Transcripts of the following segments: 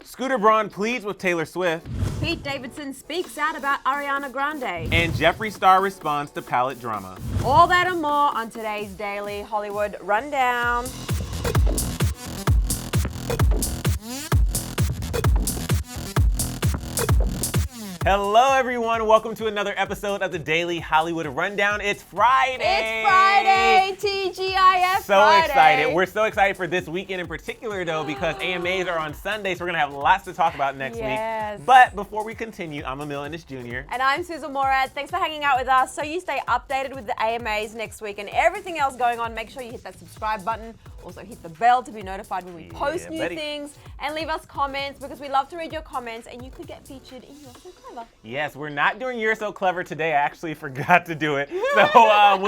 Scooter Braun pleads with Taylor Swift. Pete Davidson speaks out about Ariana Grande. And Jeffree Star responds to palette drama. All that and more on today's Daily Hollywood Rundown. Hello everyone, welcome to another episode of the Daily Hollywood Rundown. It's Friday! It's Friday! TGIF So Friday. excited. We're so excited for this weekend in particular though, because AMAs are on Sunday, so we're gonna have lots to talk about next week. But before we continue, I'm Emile Ennis Jr. And I'm Sussan Morad. Thanks for hanging out with us. So you stay updated with the AMAs next week and everything else going on. Make sure you hit that subscribe button. Also hit the bell to be notified when we post new things, and leave us comments because we love to read your comments and you could get featured in You're So Clever. Yes, we're not doing You're So Clever today. I actually forgot to do it. So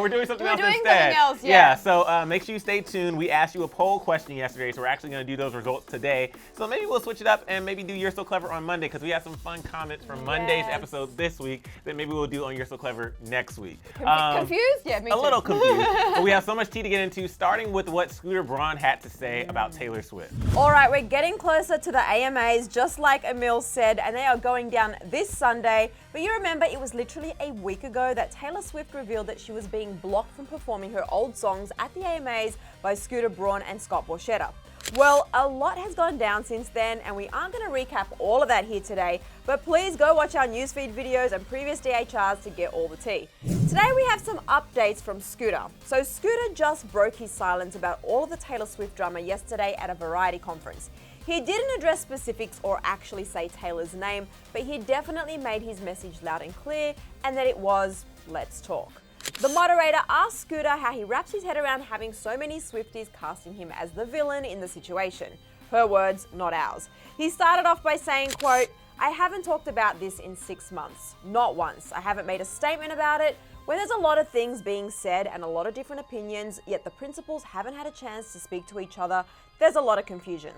we're doing something else instead. So make sure you stay tuned. We asked you a poll question yesterday, so we're actually going to do those results today. So maybe we'll switch it up and maybe do You're So Clever on Monday because we have some fun comments from Monday's episode this week that maybe we'll do on You're So Clever next week. Confused? Yeah, me too. A little confused. But we have so much tea to get into, starting with what Scooter Braun had to say about Taylor Swift. All right, we're getting closer to the AMAs, just like Emile said, and they are going down this Sunday. But you remember it was literally a week ago that Taylor Swift revealed that she was being blocked from performing her old songs at the AMAs by Scooter Braun and Scott Borchetta. Well, a lot has gone down since then, and we aren't going to recap all of that here today, but please go watch our newsfeed videos and previous DHRs to get all the tea. Today we have some updates from Scooter. So Scooter just broke his silence about all of the Taylor Swift drama yesterday at a Variety conference. He didn't address specifics or actually say Taylor's name, but he definitely made his message loud and clear, and that it was, let's talk. The moderator asked Scooter how he wraps his head around having so many Swifties casting him as the villain in the situation. Her words, not ours. He started off by saying, quote, "I haven't talked about this in 6 months. Not once. I haven't made a statement about it. When there's a lot of things being said and a lot of different opinions, yet the principals haven't had a chance to speak to each other, there's a lot of confusion."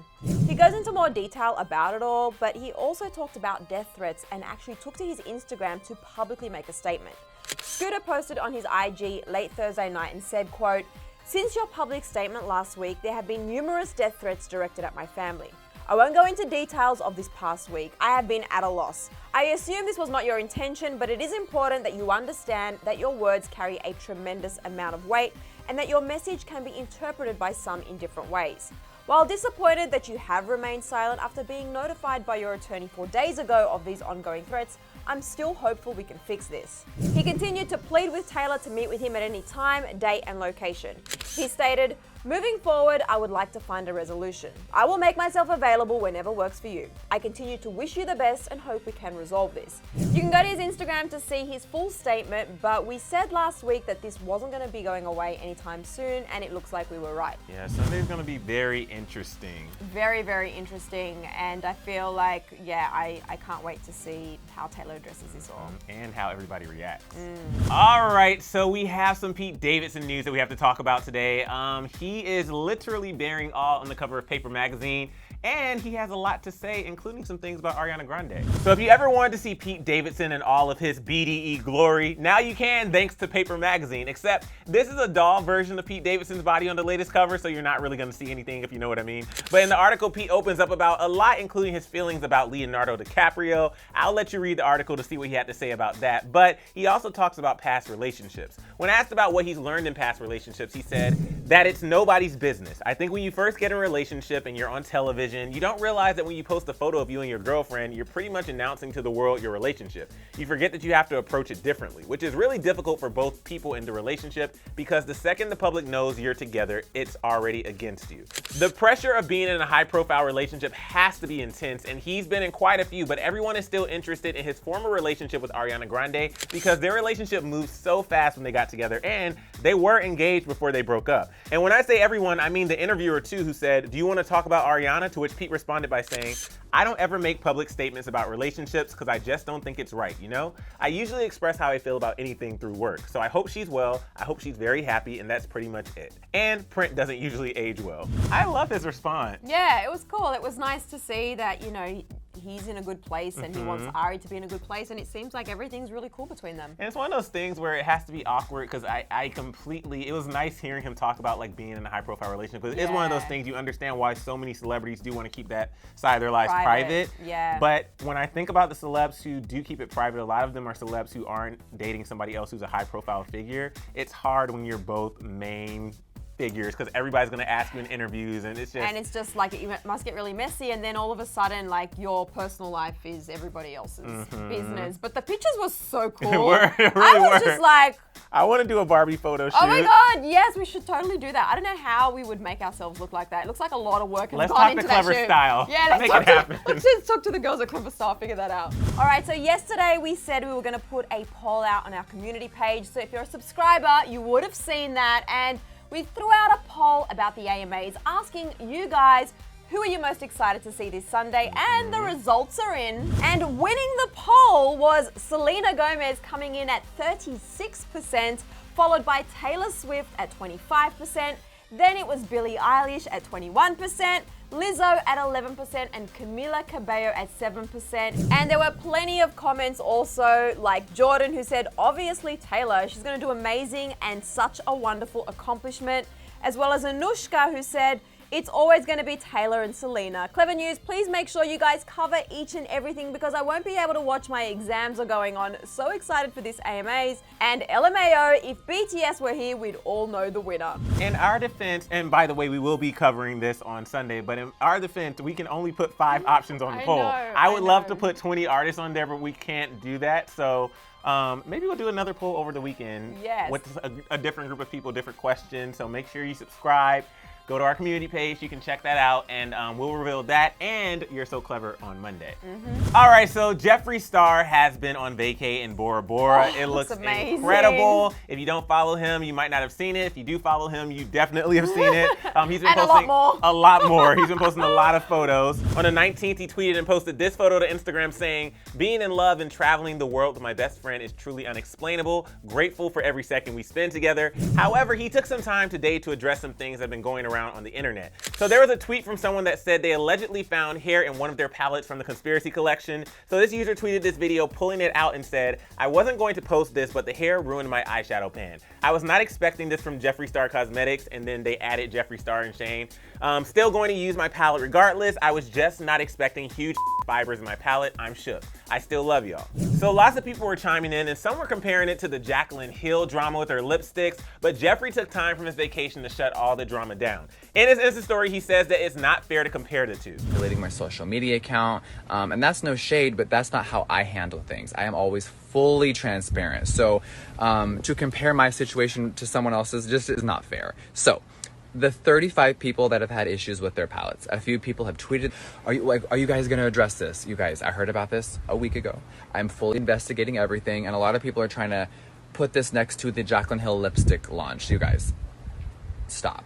He goes into more detail about it all, but he also talked about death threats and actually took to his Instagram to publicly make a statement. Scooter posted on his IG late Thursday night and said, quote, "Since your public statement last week, there have been numerous death threats directed at my family. I won't go into details of this past week. I have been at a loss. I assume this was not your intention, but it is important that you understand that your words carry a tremendous amount of weight and that your message can be interpreted by some in different ways. While disappointed that you have remained silent after being notified by your attorney 4 days ago of these ongoing threats, I'm still hopeful we can fix this." He continued to plead with Taylor to meet with him at any time, date, and location. He stated, "Moving forward, I would like to find a resolution. I will make myself available whenever works for you. I continue to wish you the best and hope we can resolve this." You can go to his Instagram to see his full statement, but we said last week that this wasn't going to be going away anytime soon, and it looks like we were right. Yeah, Sunday's going to be very interesting. Very, very interesting, and I feel like, I can't wait to see how Taylor addresses this all. And how everybody reacts. All right, so we have some Pete Davidson news that we have to talk about today. He is literally bearing all on the cover of Paper magazine, and he has a lot to say, including some things about Ariana Grande. So if you ever wanted to see Pete Davidson in all of his BDE glory, now you can thanks to Paper magazine, except this is a doll version of Pete Davidson's body on the latest cover, so you're not really gonna see anything if you know what I mean. But in the article, Pete opens up about a lot, including his feelings about Leonardo DiCaprio. I'll let you read the article to see what he had to say about that, but he also talks about past relationships. When asked about what he's learned in past relationships, he said that it's nobody's business. I think when you first get in a relationship and you're on television, you don't realize that when you post a photo of you and your girlfriend, you're pretty much announcing to the world your relationship. You forget that you have to approach it differently, which is really difficult for both people in the relationship because the second the public knows you're together, it's already against you. The pressure of being in a high-profile relationship has to be intense, and he's been in quite a few, but everyone is still interested in his former relationship with Ariana Grande because their relationship moved so fast when they got together, and they were engaged before they broke up. And when I say everyone, I mean the interviewer too, who said, "Do you want to talk about Ariana?" To which Pete responded by saying, "I don't ever make public statements about relationships because I just don't think it's right, you know? I usually express how I feel about anything through work. So I hope she's well, I hope she's very happy, and that's pretty much it." And print doesn't usually age well. I love his response. Yeah, it was cool. It was nice to see that, he he's in a good place and he wants Ari to be in a good place, and it seems like everything's really cool between them. And it's one of those things where it has to be awkward because I completely, it was nice hearing him talk about like being in a high profile relationship because it's one of those things you understand why so many celebrities do want to keep that side of their lives private. Yeah. But when I think about the celebs who do keep it private, a lot of them are celebs who aren't dating somebody else who's a high profile figure. It's hard when you're both main figures because everybody's gonna ask you in interviews, and it's just like it must get really messy, and then all of a sudden like your personal life is everybody else's business. But the pictures were so cool. I was just like, I want to do a Barbie photo shoot. Oh my God, yes, we should totally do that. I don't know how we would make ourselves look like that. It looks like a lot of work has gone into that shoot. Let's talk to Clevver Style. Yeah, let's make it happen. Let's just talk to the girls at Clevver Style, figure that out. All right, so yesterday we said we were going to put a poll out on our community page. So if you're a subscriber, you would have seen that, and we threw out a poll about the AMAs asking you guys who are you most excited to see this Sunday, and the results are in. And winning the poll was Selena Gomez coming in at 36%, followed by Taylor Swift at 25%. Then it was Billie Eilish at 21%, Lizzo at 11%, and Camila Cabello at 7%. And there were plenty of comments also, like Jordan, who said, obviously Taylor, she's gonna do amazing and such a wonderful accomplishment. As well as Anushka, who said, it's always going to be Taylor and Selena. Clevver News, please make sure you guys cover each and everything because I won't be able to watch. My exams are going on. So excited for this AMAs. And LMAO, if BTS were here, we'd all know the winner. In our defense, and by the way, we will be covering this on Sunday, but in our defense, we can only put 5 options on the poll. I would love to put 20 artists on there, but we can't do that. So maybe we'll do another poll over the weekend with a different group of people, different questions. So make sure you subscribe. Go to our community page, you can check that out, and we'll reveal that and You're So Clever on Monday. All right, so Jeffree Star has been on vacay in Bora Bora. It looks incredible. If you don't follow him, you might not have seen it. If you do follow him, you definitely have seen it. He's been posting a lot more. He's been posting a lot of photos. On the 19th, he tweeted and posted this photo to Instagram saying, being in love and traveling the world with my best friend is truly unexplainable. Grateful for every second we spend together. However, he took some time today to address some things that have been going around on the internet. So there was a tweet from someone that said they allegedly found hair in one of their palettes from the Conspiracy collection. So this user tweeted this video pulling it out and said, I wasn't going to post this, but the hair ruined my eyeshadow pan. I was not expecting this from Jeffree Star Cosmetics, and then they added Jeffree Star and Shane. Still going to use my palette regardless. I was just not expecting huge fibers in my palette. I'm shook. I still love y'all. So lots of people were chiming in, and some were comparing it to the Jaclyn Hill drama with her lipsticks, but Jeffree took time from his vacation to shut all the drama down. In his Insta story, he says that it's not fair to compare the two. Deleting my social media account, and that's no shade, but that's not how I handle things. I am always fully transparent. So to compare my situation to someone else's just is not fair. So the 35 people that have had issues with their palettes, a few people have tweeted, are you guys going to address this? You guys, I heard about this a week ago. I'm fully investigating everything, and a lot of people are trying to put this next to the Jaclyn Hill lipstick launch. You guys, stop.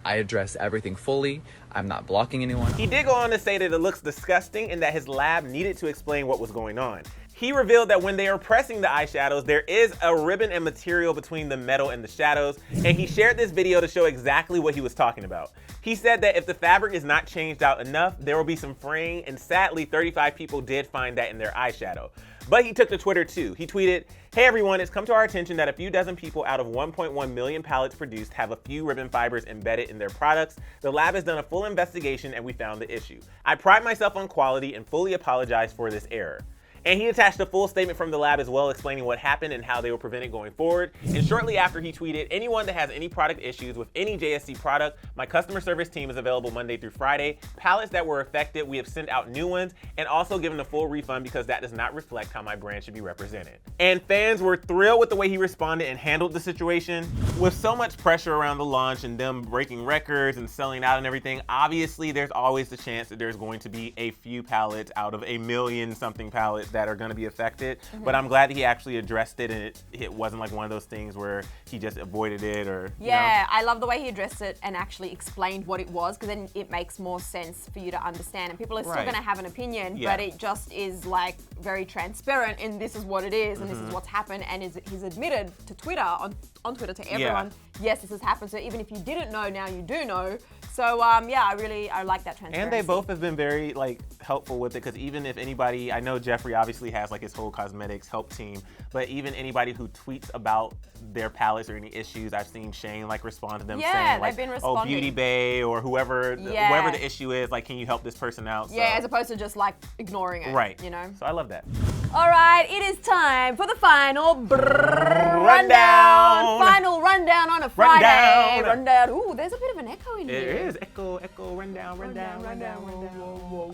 I address everything fully. I'm not blocking anyone. He did go on to say that it looks disgusting and that his lab needed to explain what was going on. He revealed that when they are pressing the eyeshadows, there is a ribbon and material between the metal and the shadows, and he shared this video to show exactly what he was talking about. He said that if the fabric is not changed out enough, there will be some fraying, and sadly, 35 people did find that in their eyeshadow. But he took to Twitter too. He tweeted, hey everyone, it's come to our attention that a few dozen people out of 1.1 million palettes produced have a few ribbon fibers embedded in their products. The lab has done a full investigation and we found the issue. I pride myself on quality and fully apologize for this error. And he attached a full statement from the lab as well, explaining what happened and how they will prevent it going forward. And shortly after, he tweeted, anyone that has any product issues with any JSC product, my customer service team is available Monday through Friday. Palettes that were affected, we have sent out new ones and also given a full refund because that does not reflect how my brand should be represented. And fans were thrilled with the way he responded and handled the situation. With so much pressure around the launch and them breaking records and selling out and everything, obviously there's always the chance that there's going to be a few palettes out of a million something palettes that are going to be affected. But I'm glad that he actually addressed it, and it wasn't like one of those things where he just avoided it or I love the way he addressed it and actually explained what it was, because then it makes more sense for you to understand, and people are still going to have an opinion, but it just is like very transparent, and this is what it is, and this is what's happened, and he's admitted to Twitter, on Twitter to everyone, yes, this has happened. So even if you didn't know, now you do know. So yeah, I like that transparency. And they both have been very like helpful with it, because even if anybody, I know Jeffree obviously has like his whole cosmetics help team, but even anybody who tweets about their palettes or any issues, I've seen Shane like respond to them saying like, they've been oh, responding. Beauty Bay or whoever the issue is, like, can you help this person out? Yeah, as opposed to just like ignoring it. Right. You know. So I love that. All right, it is time for the final rundown. Final rundown on a Friday. Rundown. Ooh, there's a bit of an echo in here. It is. Echo, rundown.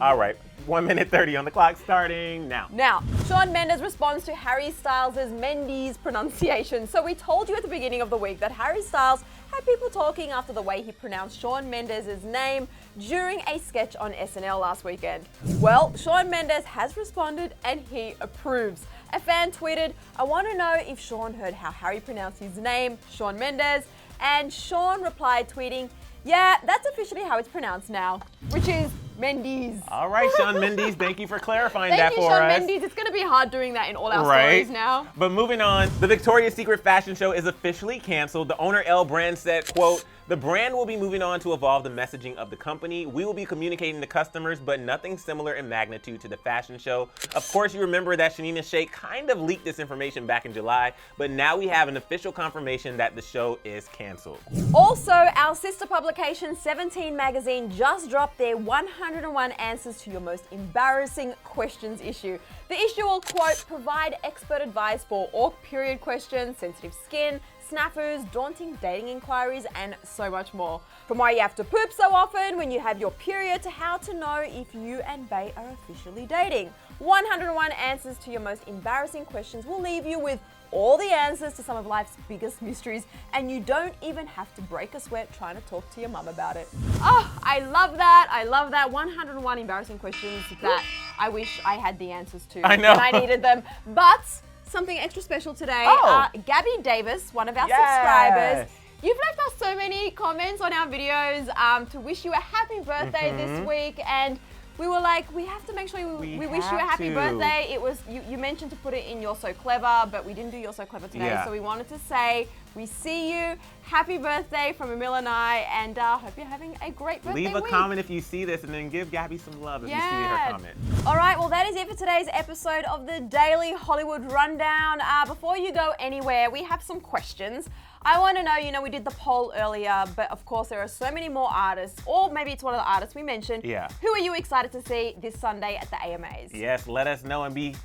All right, 1 minute 30 on the clock starting now. Now, Shawn Mendes responds to Harry Styles' Mendy's pronunciation. So we told you at the beginning of the week that Harry Styles had people talking after the way he pronounced Shawn Mendes' name during a sketch on SNL last weekend. Well, Shawn Mendes has responded and he approves. A fan tweeted, "I want to know if Shawn heard how Harry pronounced his name, Shawn Mendes," and Shawn replied tweeting, "Yeah, that's officially how it's pronounced now," which is Mendy's. All right, Shawn Mendes, thank you for clarifying that for us. Thank you, Shawn Mendes. It's going to be hard doing that in all our stories now. But moving on, the Victoria's Secret fashion show is officially canceled. The owner, Elle Brand, said, quote, "The brand will be moving on to evolve the messaging of the company. We will be communicating to customers, but nothing similar in magnitude to the fashion show." Of course, you remember that Shanina Sheikh kind of leaked this information back in July, but now we have an official confirmation that the show is canceled. Also, our sister publication 17 magazine just dropped their 101 answers to your most embarrassing questions issue. The issue will, quote, "provide expert advice for awkward period questions, sensitive skin, snafus, daunting dating inquiries, and so much more. From why you have to poop so often when you have your period to how to know if you and Bae are officially dating. 101 answers to your most embarrassing questions will leave you with all the answers to some of life's biggest mysteries, and you don't even have to break a sweat trying to talk to your mum about it." Oh, I love that. I love that. 101 embarrassing questions that I wish I had the answers to I know. when I needed them. But something extra special today. Gabby Davis, one of our subscribers, you've left us so many comments on our videos to wish you a happy birthday this week, and we were like, we have to make sure we wish you a happy birthday. It was you mentioned to put it in You're So Clever, but we didn't do You're So Clever today, so we wanted to say we see you. Happy birthday from Emile and I, and hope you're having a great birthday Leave a week. comment if you see this, and then give Gabby some love if you see her comment. All right, well, that is it for today's episode of the Daily Hollywood Rundown. Before you go anywhere, we have some questions. I want to know, we did the poll earlier, but of course there are so many more artists, or maybe it's one of the artists we mentioned. Yeah. Who are you excited to see this Sunday at the AMAs? Yes, let us know and be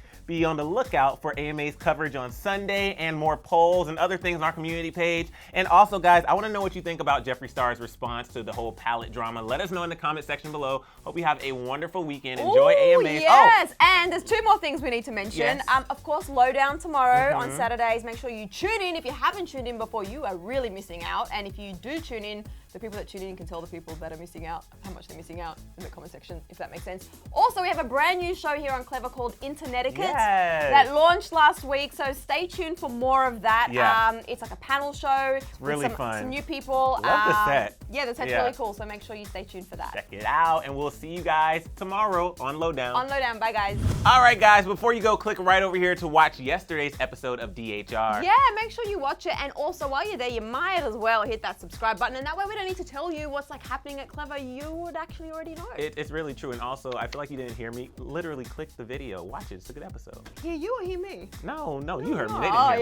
on the lookout for AMA's coverage on Sunday and more polls and other things on our community page. And also, guys, I want to know what you think about Jeffree Star's response to the whole palette drama. Let us know in the comment section below. Hope you have a wonderful weekend. Enjoy AMAs. Yes, and there's two more things we need to mention. Yes. Of course, Lowdown tomorrow on Saturdays. Make sure you tune in. If you haven't tuned in before, you are really missing out. And if you do tune in, the people that tune in can tell the people that are missing out how much they're missing out in the comment section, if that makes sense. Also, we have a brand new show here on Clevver called Internetiquette that launched last week, so stay tuned for more of that. Yeah. It's like a panel show. It's really fun. Some new people. Love the set. Yeah, the set's really cool, so make sure you stay tuned for that. Check it out, and we'll see you guys tomorrow on Lowdown. On Lowdown, bye guys. All right, guys, before you go, click right over here to watch yesterday's episode of DHR. Yeah, make sure you watch it, and also while you're there, you might as well hit that subscribe button, and that way we don't need to tell you what's like happening at Clevver. You would actually already know. It's really true, and also, I feel like you didn't hear me. Literally click the video, watch it. It's a good episode. Hear you or hear me? No, you heard me. They didn't hear me.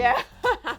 Yeah.